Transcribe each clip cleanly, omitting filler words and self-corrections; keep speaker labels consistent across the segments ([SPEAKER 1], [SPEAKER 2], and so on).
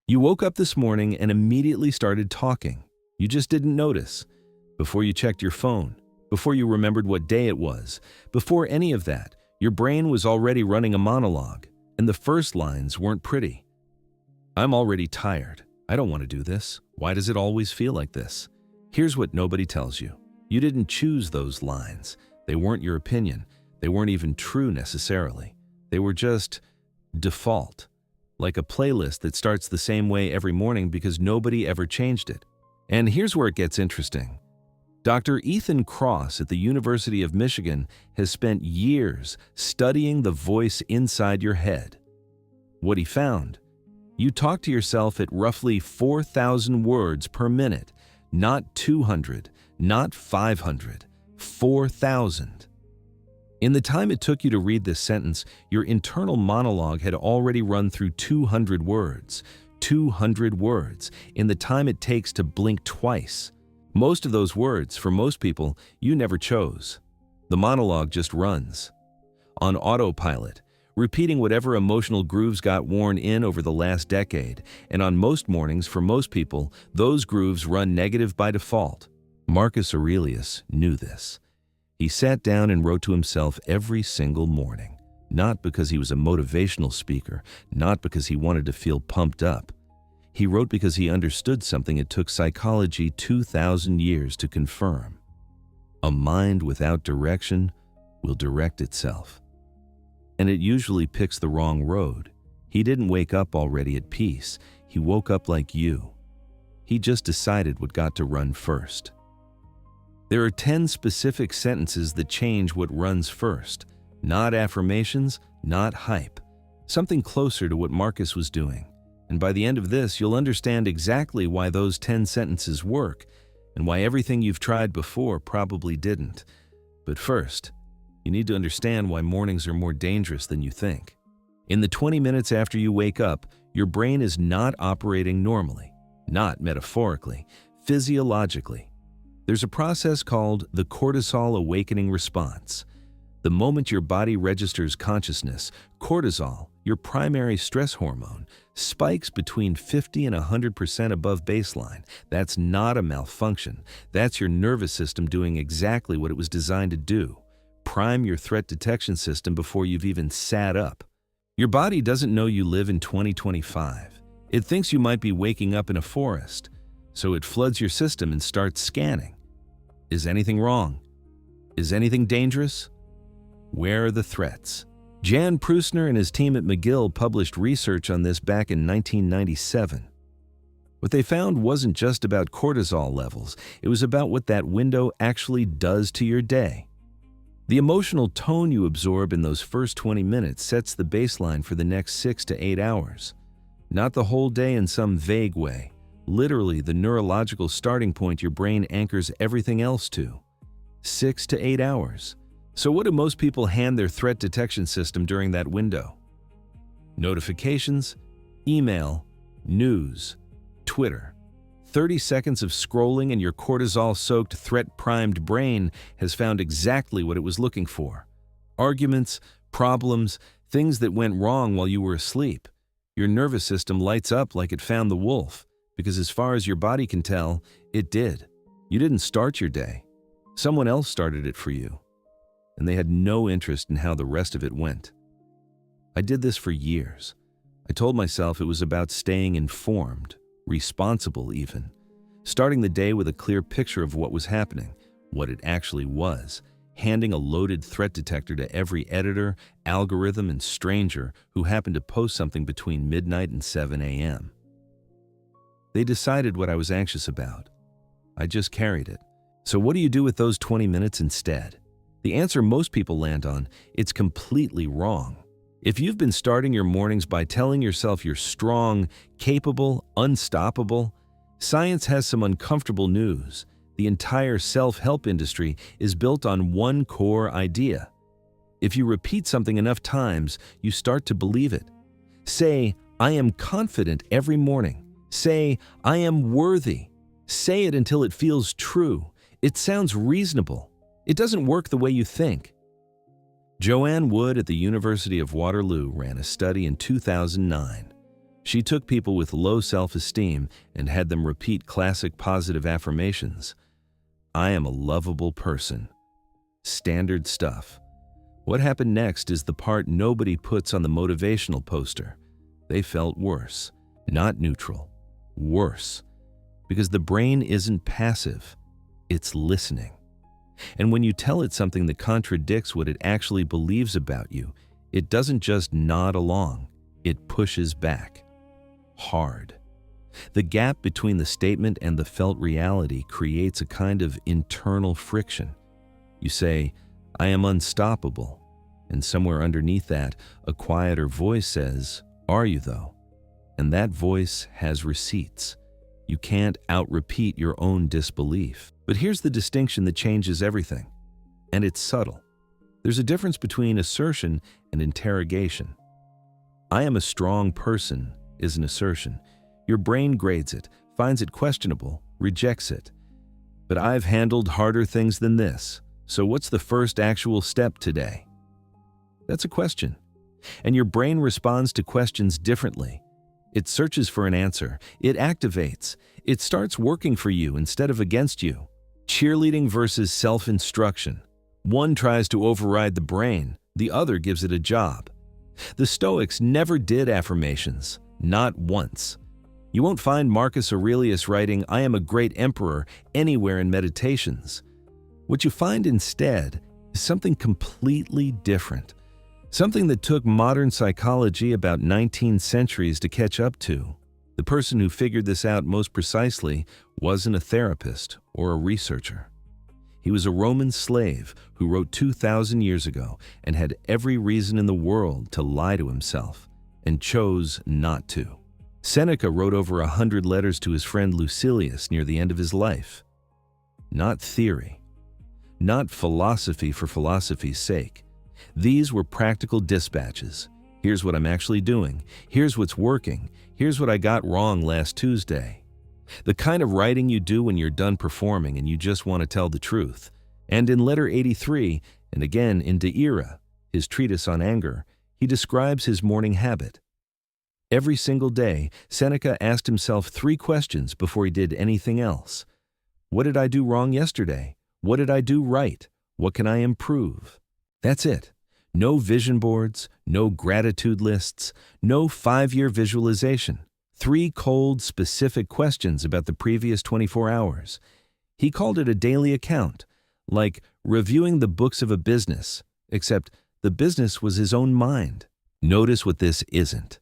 [SPEAKER 1] You woke up this morning and immediately started talking. You just didn't notice. Before you checked your phone, before you remembered what day it was, before any of that, your brain was already running a monologue, and the first lines weren't pretty. I'm already tired. I don't want to do this. Why does it always feel like this? Here's what nobody tells you. You didn't choose those lines. They weren't your opinion. They weren't even true necessarily. They were just default, like a playlist that starts the same way every morning because nobody ever changed it. And here's where it gets interesting. Dr. Ethan Kross at the University of Michigan has spent years studying the voice inside your head. What he found: you talk to yourself at roughly 4,000 words per minute, not 200, not 500, 4,000. In the time it took you to read this sentence, your internal monologue had already run through 200 words. 200 words in the time it takes to blink twice. Most of those words, for most people, you never chose. The monologue just runs on autopilot, repeating whatever emotional grooves got worn in over the last decade, and on most mornings, for most people, those grooves run negative by default. Marcus Aurelius knew this. He sat down and wrote to himself every single morning, not because he was a motivational speaker, not because he wanted to feel pumped up. He wrote because he understood something it took psychology 2,000 years to confirm. A mind without direction will direct itself. And it usually picks the wrong road. He didn't wake up already at peace. He woke up like you. He just decided what got to run first. There are 10 specific sentences that change what runs first. Not affirmations, not hype. Something closer to what Marcus was doing. And by the end of this, you'll understand exactly why those 10 sentences work and why everything you've tried before probably didn't. But first, you need to understand why mornings are more dangerous than you think. In the 20 minutes after you wake up, your brain is not operating normally, not metaphorically, physiologically. There's a process called the Cortisol Awakening Response. The moment your body registers consciousness, cortisol, your primary stress hormone, spikes between 50 and 100% above baseline. That's not a malfunction. That's your nervous system doing exactly what it was designed to do. Prime your threat detection system before you've even sat up. Your body doesn't know you live in 2025. It thinks you might be waking up in a forest, so it floods your system and starts scanning. Is anything wrong? Is anything dangerous? Where are the threats? Jan Pruessner and his team at McGill published research on this back in 1997. What they found wasn't just about cortisol levels, it was about what that window actually does to your day. The emotional tone you absorb in those first 20 minutes sets the baseline for the next 6 to 8 hours. Not the whole day in some vague way. Literally the neurological starting point your brain anchors everything else to. 6 to 8 hours. So what do most people hand their threat detection system during that window? Notifications, email, news, Twitter. 30 seconds of scrolling and your cortisol-soaked, threat-primed brain has found exactly what it was looking for. Arguments, problems, things that went wrong while you were asleep. Your nervous system lights up like it found the wolf, because as far as your body can tell, it did. You didn't start your day. Someone else started it for you. And they had no interest in how the rest of it went. I did this for years. I told myself it was about staying informed, responsible even, starting the day with a clear picture of what was happening, what it actually was, handing a loaded threat detector to every editor, algorithm, and stranger who happened to post something between midnight and 7 a.m. They decided what I was anxious about. I just carried it. So what do you do with those 20 minutes instead? The answer most people land on: it's completely wrong. If you've been starting your mornings by telling yourself you're strong, capable, unstoppable, science has some uncomfortable news. The entire self-help industry is built on one core idea. If you repeat something enough times, you start to believe it. Say, "I am confident" every morning. Say, "I am worthy." Say it until it feels true. It sounds reasonable. It doesn't work the way you think. Joanne Wood at the University of Waterloo ran a study in 2009. She took people with low self-esteem and had them repeat classic positive affirmations. I am a lovable person. Standard stuff. What happened next is the part nobody puts on the motivational poster. They felt worse, not neutral, worse. Because the brain isn't passive, it's listening. And when you tell it something that contradicts what it actually believes about you, it doesn't just nod along, it pushes back. Hard. The gap between the statement and the felt reality creates a kind of internal friction. You say, I am unstoppable, and somewhere underneath that, a quieter voice says, are you though? And that voice has receipts. You can't out-repeat your own disbelief. But here's the distinction that changes everything, and it's subtle. There's a difference between assertion and interrogation. I am a strong person is an assertion. Your brain grades it, finds it questionable, rejects it. But I've handled harder things than this, so what's the first actual step today? That's a question. And your brain responds to questions differently. It searches for an answer. It activates. It starts working for you instead of against you. Cheerleading versus self-instruction. One tries to override the brain, the other gives it a job. The Stoics never did affirmations, not once. You won't find Marcus Aurelius writing, I am a great emperor, anywhere in Meditations. What you find instead is something completely different. Something that took modern psychology about 19 centuries to catch up to. The person who figured this out most precisely wasn't a therapist or a researcher. He was a Roman slave who wrote 2,000 years ago and had every reason in the world to lie to himself, and chose not to. Seneca wrote over 100 letters to his friend Lucilius near the end of his life. Not theory, not philosophy for philosophy's sake. These were practical dispatches. Here's what I'm actually doing. Here's what's working. Here's what I got wrong last Tuesday. The kind of writing you do when you're done performing and you just want to tell the truth. And in letter 83, and again in De Ira, his treatise on anger, he describes his morning habit. Every single day, Seneca asked himself 3 questions before he did anything else. What did I do wrong yesterday? What did I do right? What can I improve? That's it. No vision boards, no gratitude lists, no 5-year visualization. 3 cold, specific questions about the previous 24 hours. He called it a daily account, like reviewing the books of a business, except the business was his own mind. Notice what this isn't.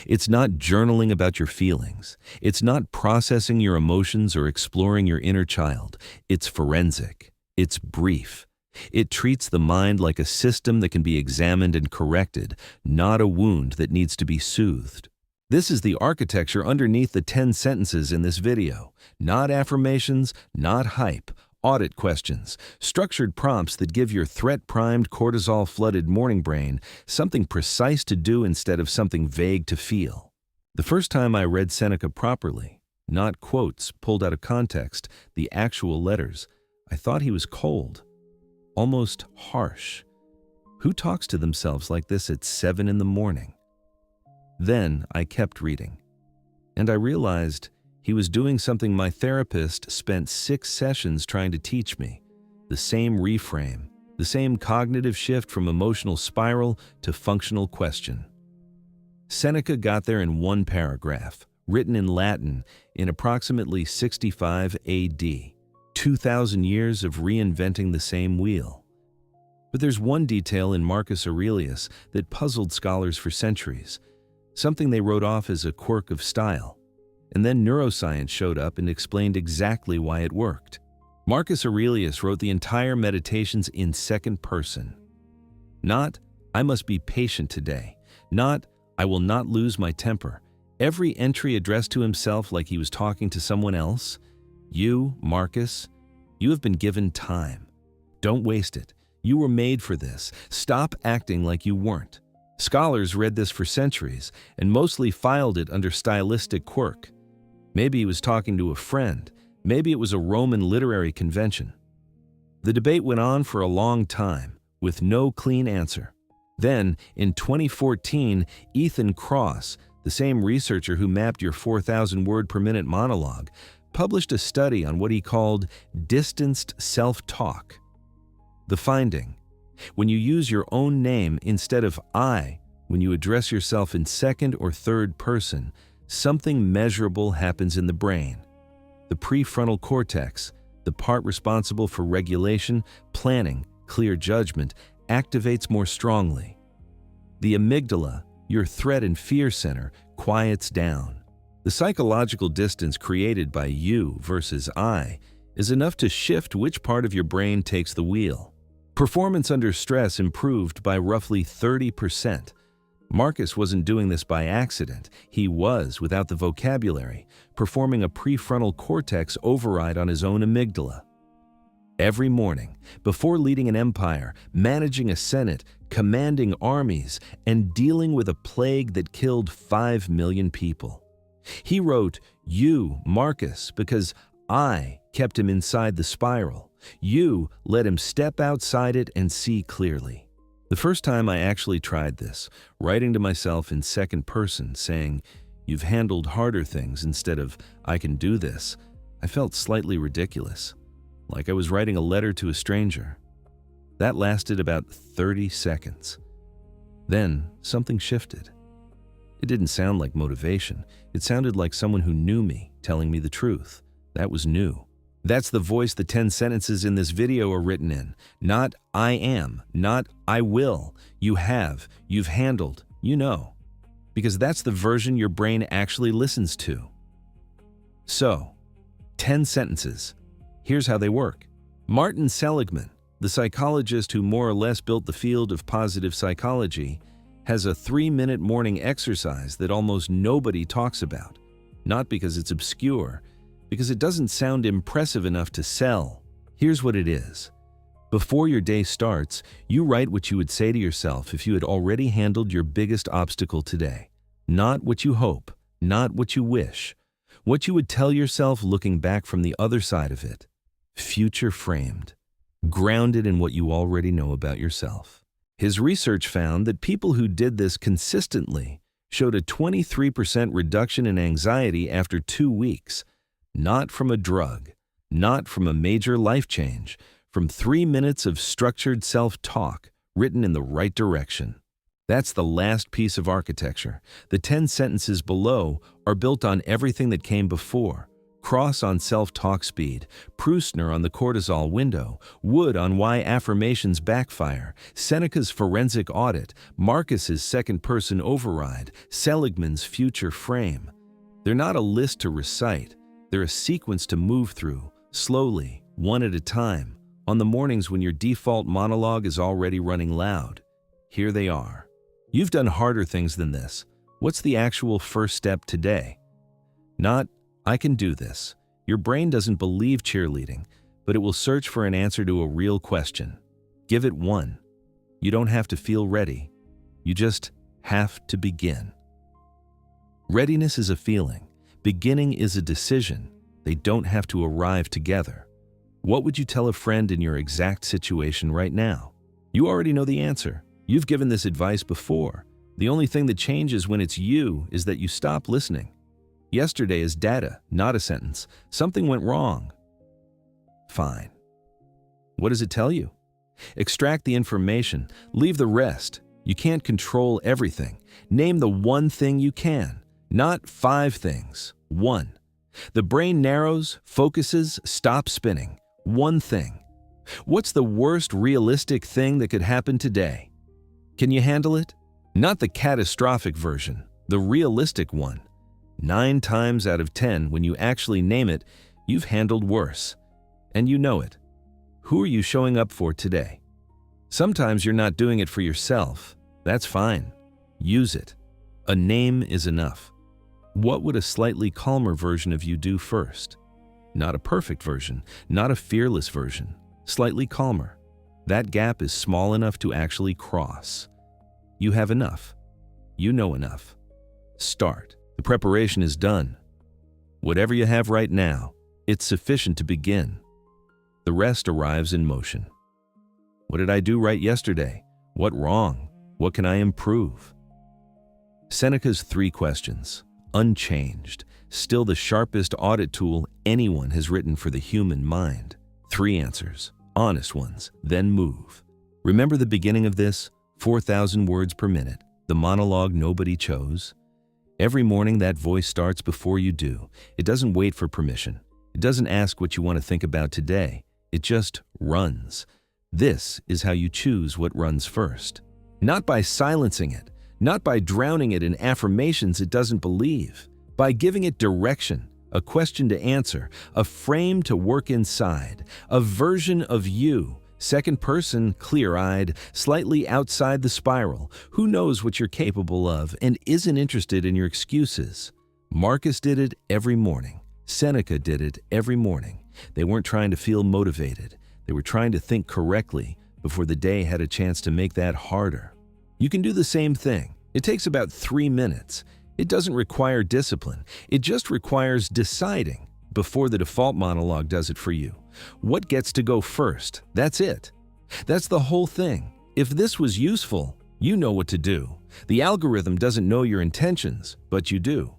[SPEAKER 1] It's not journaling about your feelings. It's not processing your emotions or exploring your inner child. It's forensic. It's brief. It treats the mind like a system that can be examined and corrected, not a wound that needs to be soothed. This is the architecture underneath the 10 sentences in this video. Not affirmations, not hype, audit questions, structured prompts that give your threat-primed, cortisol-flooded morning brain something precise to do instead of something vague to feel. The first time I read Seneca properly, not quotes pulled out of context, the actual letters, I thought he was cold. Almost harsh. Who talks to themselves like this at 7 in the morning? Then I kept reading, and I realized he was doing something my therapist spent 6 sessions trying to teach me. The same reframe, the same cognitive shift from emotional spiral to functional question. Seneca got there in 1 paragraph, written in Latin in approximately 65 AD. 2,000 years of reinventing the same wheel. But there's one detail in Marcus Aurelius that puzzled scholars for centuries, something they wrote off as a quirk of style. And then neuroscience showed up and explained exactly why it worked. Marcus Aurelius wrote the entire Meditations in second person. Not, I must be patient today. Not, I will not lose my temper. Every entry addressed to himself like he was talking to someone else. You, Marcus, you have been given time. Don't waste it. You were made for this. Stop acting like you weren't. Scholars read this for centuries and mostly filed it under stylistic quirk. Maybe he was talking to a friend. Maybe it was a Roman literary convention. The debate went on for a long time with no clean answer. Then, in 2014, Kross, the same researcher who mapped your 4,000 word per minute monologue, published a study on what he called distanced self-talk. The finding: when you use your own name instead of I, when you address yourself in second or third person, something measurable happens in the brain. The prefrontal cortex, the part responsible for regulation, planning, clear judgment, activates more strongly. The amygdala, your threat and fear center, quiets down. The psychological distance created by you versus I is enough to shift which part of your brain takes the wheel. Performance under stress improved by roughly 30%. Marcus wasn't doing this by accident. He was, without the vocabulary, performing a prefrontal cortex override on his own amygdala. Every morning, before leading an empire, managing a senate, commanding armies, and dealing with a plague that killed 5 million people, he wrote, "You, Marcus," because I kept him inside the spiral. You let him step outside it and see clearly. The first time I actually tried this, writing to myself in second person, saying, "You've handled harder things," instead of "I can do this," I felt slightly ridiculous, like I was writing a letter to a stranger. That lasted about 30 seconds. Then something shifted. It didn't sound like motivation. It sounded like someone who knew me, telling me the truth. That was new. That's the voice the 10 sentences in this video are written in. Not "I am," not "I will." You have, you've handled, you know. Because that's the version your brain actually listens to. So, 10 sentences. Here's how they work. Martin Seligman, the psychologist who more or less built the field of positive psychology, has a 3-minute morning exercise that almost nobody talks about. Not because it's obscure, because it doesn't sound impressive enough to sell. Here's what it is. Before your day starts, you write what you would say to yourself if you had already handled your biggest obstacle today. Not what you hope, not what you wish. What you would tell yourself looking back from the other side of it. Future framed, grounded in what you already know about yourself. His research found that people who did this consistently showed a 23% reduction in anxiety after 2 weeks. Not from a drug, not from a major life change, from 3 minutes of structured self-talk written in the right direction. That's the last piece of architecture. The 10 sentences below are built on everything that came before. Kross on self-talk speed, Pruessner on the cortisol window, Wood on why affirmations backfire, Seneca's forensic audit, Marcus's second-person override, Seligman's future frame. They're not a list to recite. They're a sequence to move through, slowly, one at a time, on the mornings when your default monologue is already running loud. Here they are. You've done harder things than this. What's the actual first step today? Not, "I can do this." Your brain doesn't believe cheerleading, but it will search for an answer to a real question. Give it one. You don't have to feel ready. You just have to begin. Readiness is a feeling. Beginning is a decision. They don't have to arrive together. What would you tell a friend in your exact situation right now? You already know the answer. You've given this advice before. The only thing that changes when it's you is that you stop listening. Yesterday is data, not a sentence. Something went wrong. Fine. What does it tell you? Extract the information. Leave the rest. You can't control everything. Name the one thing you can. Not 5 things. 1. The brain narrows, focuses, stops spinning. One thing. What's the worst realistic thing that could happen today? Can you handle it? Not the catastrophic version, the realistic one. 9 times out of 10, when you actually name it, you've handled worse. And you know it. Who are you showing up for today? Sometimes you're not doing it for yourself. That's fine. Use it. A name is enough. What would a slightly calmer version of you do first? Not a perfect version, not a fearless version. Slightly calmer. That gap is small enough to actually cross. You have enough. You know enough. Start. The preparation is done. Whatever you have right now, it's sufficient to begin. The rest arrives in motion. What did I do right yesterday? What wrong? What can I improve? Seneca's 3 questions, unchanged, still the sharpest audit tool anyone has written for the human mind. 3 answers, honest ones, then move. Remember the beginning of this? 4,000 words per minute, the monologue nobody chose. Every morning that voice starts before you do. It doesn't wait for permission. It doesn't ask what you want to think about today. It just runs. This is how you choose what runs first. Not by silencing it, not by drowning it in affirmations it doesn't believe, by giving it direction, a question to answer, a frame to work inside, a version of you, second person, clear-eyed, slightly outside the spiral, who knows what you're capable of and isn't interested in your excuses. Marcus did it every morning. Seneca did it every morning. They weren't trying to feel motivated. They were trying to think correctly before the day had a chance to make that harder. You can do the same thing. It takes about 3 minutes. It doesn't require discipline. It just requires deciding before the default monologue does it for you. What gets to go first? That's it. That's the whole thing. If this was useful, you know what to do. The algorithm doesn't know your intentions, but you do.